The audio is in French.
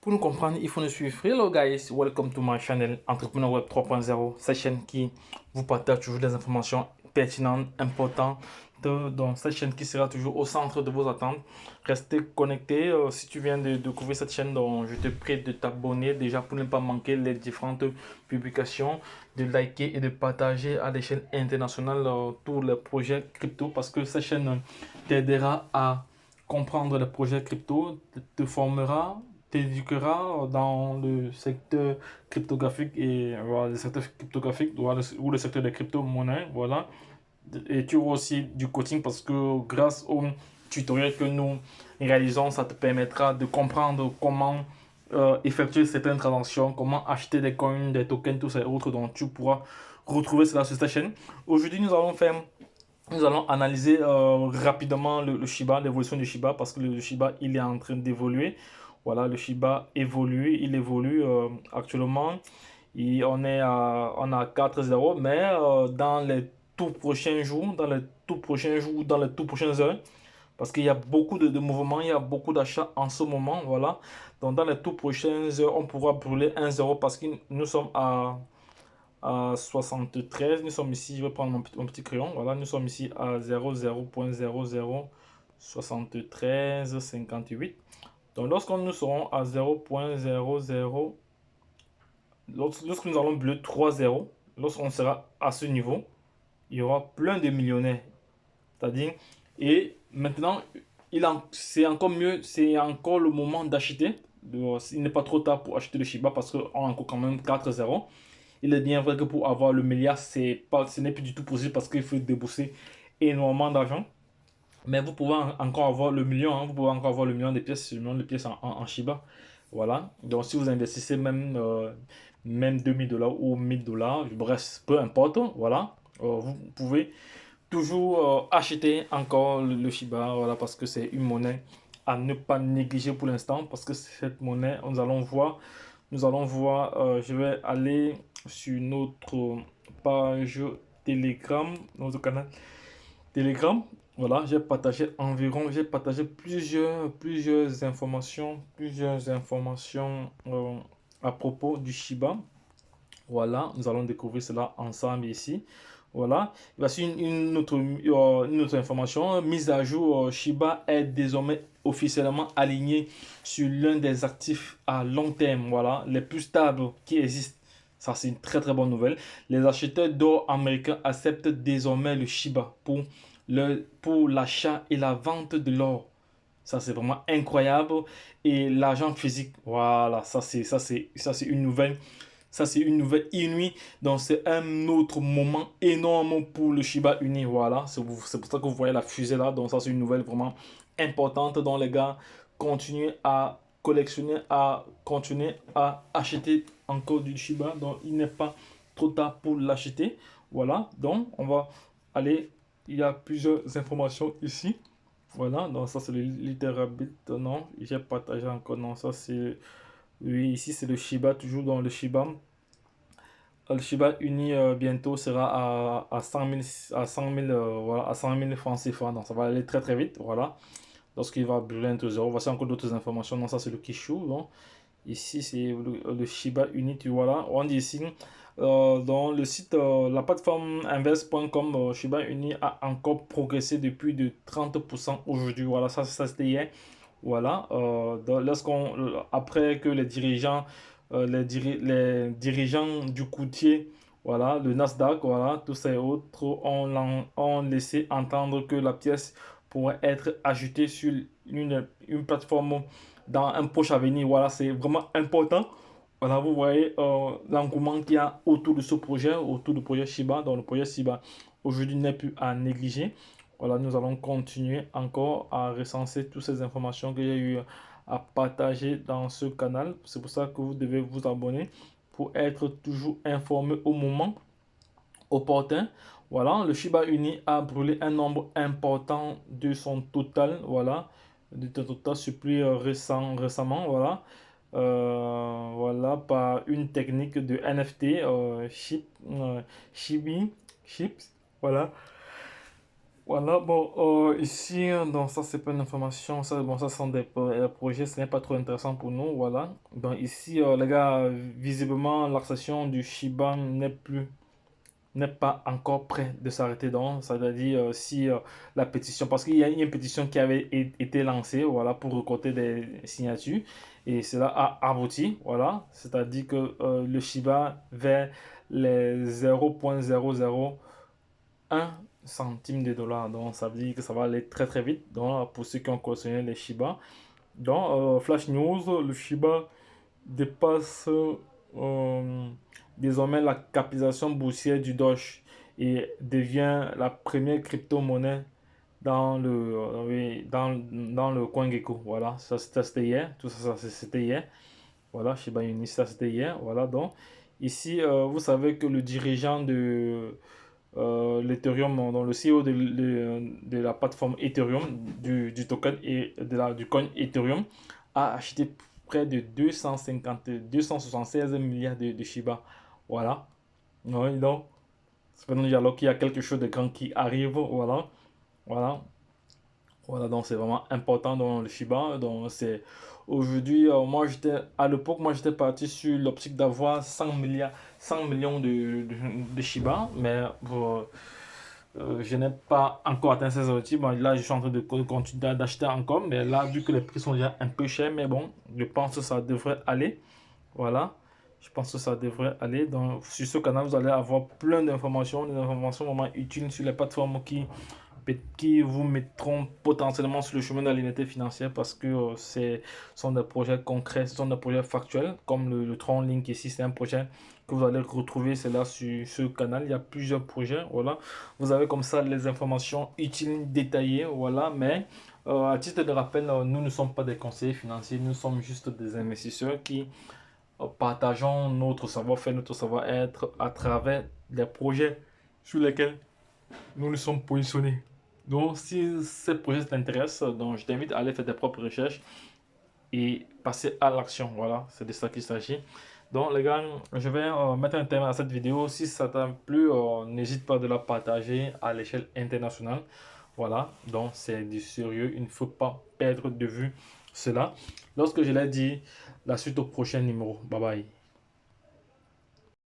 Pour nous comprendre, il faut nous suivre. Hello guys, welcome to my channel Entrepreneur Web 3.0, cette chaîne qui vous partage toujours des informations pertinentes, importantes. Donc cette chaîne qui sera toujours au centre de vos attentes. Restez connectés. Si tu viens de découvrir cette chaîne, donc je te prie de t'abonner déjà pour ne pas manquer les différentes publications, de liker et de partager à l'échelle internationale tous les projets crypto parce que cette chaîne t'aidera à comprendre les projets crypto, te formera, t'éduquera dans le secteur cryptographique et voilà, le secteur cryptographique voilà, ou le secteur des crypto-monnaies. Voilà. Et tu auras aussi du coaching parce que grâce au tutoriel que nous réalisons, ça te permettra de comprendre comment effectuer certaines transactions, comment acheter des coins, des tokens, tout ça et autres. Donc tu pourras retrouver cela sur cette chaîne. Aujourd'hui, nous allons analyser rapidement le Shiba, l'évolution du Shiba, parce que le Shiba, il est en train d'évoluer. Voilà, le Shiba évolue, il évolue actuellement. On a 4-0, mais dans les tout prochains jours, dans les tout prochaines heures, parce qu'il y a beaucoup de mouvements, il y a beaucoup d'achats en ce moment, voilà. Donc dans les tout prochaines heures, on pourra brûler 1-0 parce que nous sommes à 73. Nous sommes ici, je vais prendre mon petit crayon. Voilà, nous sommes ici à 00.007358. Donc, lorsque nous serons à 0.00, lorsque nous allons bleu 3-0, lorsqu'on sera à ce niveau, il y aura plein de millionnaires. C'est-à-dire, et maintenant, c'est encore mieux, c'est encore le moment d'acheter. Il n'est pas trop tard pour acheter le Shiba parce qu'on a encore quand même 4-0. Il est bien vrai que pour avoir le milliard, ce n'est plus du tout possible parce qu'il faut débourser énormément d'argent. Mais vous pouvez encore avoir le million, hein, vous pouvez encore avoir le million de pièces, le million de pièces en Shiba. Voilà. Donc si vous investissez même 2000 $ ou 1000 $, bref, peu importe, voilà. Vous pouvez toujours acheter encore le Shiba, voilà, parce que c'est une monnaie à ne pas négliger pour l'instant, parce que cette monnaie, nous allons voir, je vais aller sur notre page Telegram, notre canal Telegram. Voilà, j'ai partagé plusieurs informations à propos du Shiba. Voilà, nous allons découvrir cela ensemble ici. Voilà, voici une autre information. Mise à jour, Shiba est désormais officiellement aligné sur l'un des actifs à long terme, voilà, les plus stables qui existent. Ça, c'est une très très bonne nouvelle. Les acheteurs d'or américains acceptent désormais le Shiba pour l'achat et la vente de l'or. Ça, c'est vraiment incroyable. Et l'argent physique, voilà, ça, c'est une nouvelle. Ça, c'est une nouvelle inouïe. Donc, c'est un autre moment énorme pour le Shiba Inu. Voilà, c'est pour ça que vous voyez la fusée là. Donc, ça, c'est une nouvelle vraiment importante. Donc, les gars, continuez à collectionner, à continuer à acheter encore du Shiba. Donc, il n'est pas trop tard pour l'acheter. Voilà, donc, on va aller. Il y a plusieurs informations ici. Voilà, donc ça, c'est le Literabit. Non, j'ai partagé encore. Non, ça, c'est. Oui, ici, c'est le Shiba, toujours dans le Shiba. Le Shiba Uni bientôt sera à 100 000, à 100 000, voilà, à 100 000 francs CFA. Donc ça va aller très très vite. Voilà. Lorsqu'il va brûler un zéro. Voici encore d'autres informations. Donc ça c'est le Kishu. Donc, ici c'est le Shiba Uni. Tu vois là. On dit ici dans le site, la plateforme invest.com, Shiba Uni a encore progressé depuis de 30% aujourd'hui. Voilà, ça c'était hier. Voilà, après que les dirigeants du courtier, voilà, le Nasdaq, voilà, tous ces autres ont laissé entendre que la pièce pourrait être ajoutée sur une plateforme dans un proche avenir. Voilà, c'est vraiment important. Voilà, vous voyez l'engouement qu'il y a autour de ce projet, autour du projet Shiba. Donc, le projet Shiba aujourd'hui n'est plus à négliger. Voilà, nous allons continuer encore à recenser toutes ces informations que j'ai eu à partager dans ce canal. C'est pour ça que vous devez vous abonner pour être toujours informé au moment opportun. Voilà, le Shiba Inu a brûlé un nombre important de son total. Voilà, de son total suppli récemment. Voilà. Voilà, par une technique de NFT, Shibi, Chips, voilà. Voilà, bon, ici, donc ça, c'est pas une information, ça, bon, ça sont des projets, ce n'est pas trop intéressant pour nous, voilà. Donc ici, les gars, visiblement, l'accession du Shiba n'est pas encore prêt de s'arrêter. Donc, ça veut dire si la pétition, parce qu'il y a une pétition qui avait été lancée, voilà, pour récolter des signatures, et cela a abouti, voilà. C'est-à-dire que le Shiba vers les 0,001 centime de dollar. Donc, ça veut dire que ça va aller très très vite. Donc, pour ceux qui ont collectionné les Shiba. Donc, Flash News, le Shiba dépasse désormais la capitalisation boursière du Doge et devient la première crypto-monnaie dans oui, dans le CoinGecko. Voilà, ça c'était hier. Tout ça, c'était hier. Voilà, Shiba Inu, ça c'était hier. Voilà, donc ici, vous savez que le dirigeant de l'Ethereum, donc le CEO de la plateforme Ethereum, du token et du coin Ethereum, a acheté près de 276 milliards de Shiba. Voilà. Oui, donc, ça veut dire alors qu'il y a quelque chose de grand qui arrive. Voilà. Voilà. Voilà, donc c'est vraiment important dans le Shiba. Donc c'est aujourd'hui, moi j'étais à l'époque, moi j'étais parti sur l'optique d'avoir 100 milliards, 100 millions de Shiba, mais je n'ai pas encore atteint ces objectifs. Bon, là, je suis en train de continuer d'acheter encore, mais là, vu que les prix sont déjà un peu chers, mais bon, je pense que ça devrait aller. Voilà, je pense que ça devrait aller. Donc, sur ce canal, vous allez avoir plein d'informations, des informations vraiment utiles sur les plateformes qui vous mettront potentiellement sur le chemin de la liberté financière parce que sont des projets concrets, ce sont des projets factuels, comme le Tron Link ici, c'est un projet que vous allez retrouver, c'est là sur ce canal. Il y a plusieurs projets, voilà. Vous avez comme ça les informations utiles, détaillées, voilà. Mais à titre de rappel, nous ne sommes pas des conseillers financiers, nous sommes juste des investisseurs qui partageons notre savoir-faire, notre savoir-être à travers des projets sur lesquels nous nous sommes positionnés. Donc, si ce projet t'intéresse, donc je t'invite à aller faire tes propres recherches et passer à l'action. Voilà, c'est de ça qu'il s'agit. Donc, les gars, je vais mettre un terme à cette vidéo. Si ça t'a plu, n'hésite pas de la partager à l'échelle internationale. Voilà, donc c'est du sérieux. Il ne faut pas perdre de vue cela. Lorsque je l'ai dit, la suite au prochain numéro. Bye bye.